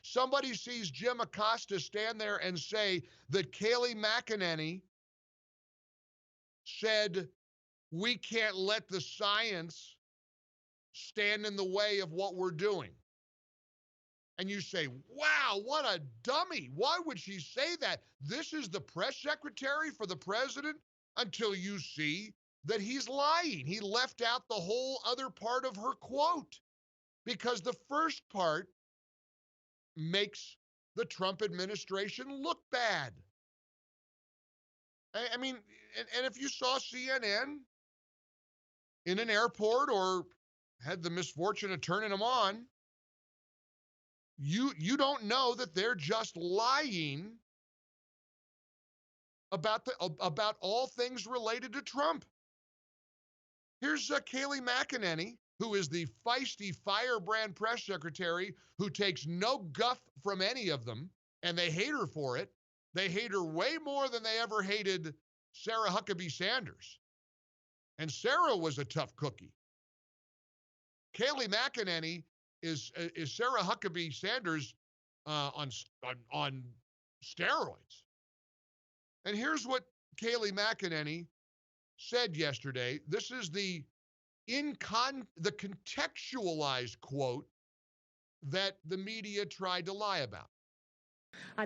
Somebody sees Jim Acosta stand there and say that Kayleigh McEnany said, we can't let the science stand in the way of what we're doing. And you say, wow, what a dummy. Why would she say that? This is the press secretary for the president, until you see that he's lying. He left out the whole other part of her quote, because the first part makes the Trump administration look bad. I mean, and if you saw CNN in an airport or had the misfortune of turning them on, you don't know that they're just lying about all things related to Trump. Here's Kayleigh McEnany, who is the feisty firebrand press secretary who takes no guff from any of them, and they hate her for it. They hate her way more than they ever hated Sarah Huckabee Sanders. And Sarah was a tough cookie. Kayleigh McEnany is Sarah Huckabee Sanders on steroids. And here's what Kayleigh McEnany said yesterday. This is the contextualized quote that the media tried to lie about.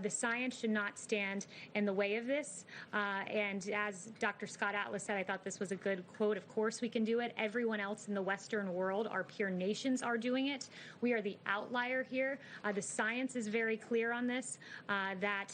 The science should not stand in the way of this. And as Dr. Scott Atlas said, I thought this was a good quote. Of course we can do it. Everyone else in the Western world, our peer nations, are doing it. We are the outlier here. The science is very clear on this, that,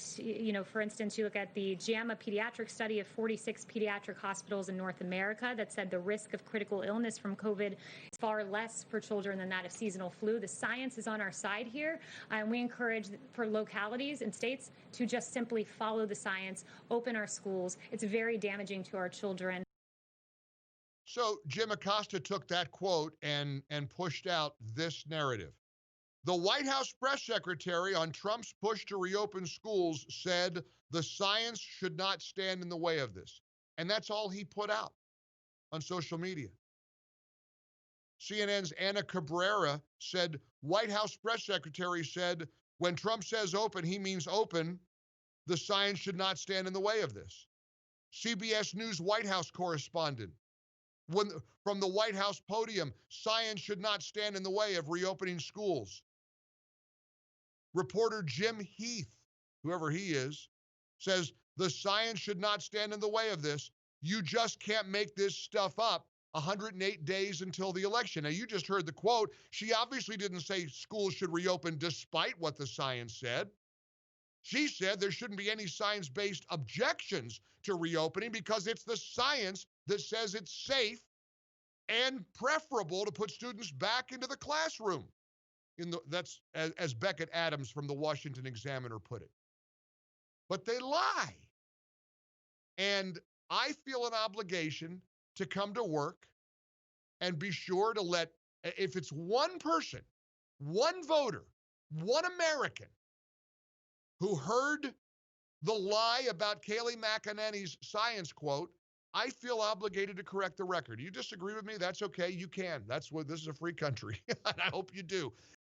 for instance, you look at the JAMA pediatric study of 46 pediatric hospitals in North America that said the risk of critical illness from COVID is far less for children than that of seasonal flu. The science is on our side here, and we encourage for localities and states to just simply follow the science, open our schools. It's very damaging to our children. So Jim Acosta took that quote and pushed out this narrative. The White House press secretary on Trump's push to reopen schools said the science should not stand in the way of this. And that's all he put out on social media. CNN's Ana Cabrera said, White House press secretary said, when Trump says open, he means open. The science should not stand in the way of this. CBS News White House correspondent, from the White House podium, science should not stand in the way of reopening schools. Reporter Jim Heath, whoever he is, says the science should not stand in the way of this. You just can't make this stuff up 108 days until the election. Now, you just heard the quote. She obviously didn't say schools should reopen despite what the science said. She said there shouldn't be any science-based objections to reopening because it's the science that says it's safe and preferable to put students back into the classroom. That's as Beckett Adams from the Washington Examiner put it. But they lie. And I feel an obligation to come to work and be sure to let, if it's one person, one voter, one American who heard the lie about Kayleigh McEnany's science quote, I feel obligated to correct the record. You disagree with me? That's okay. You can. That's what, this is a free country. And I hope you do.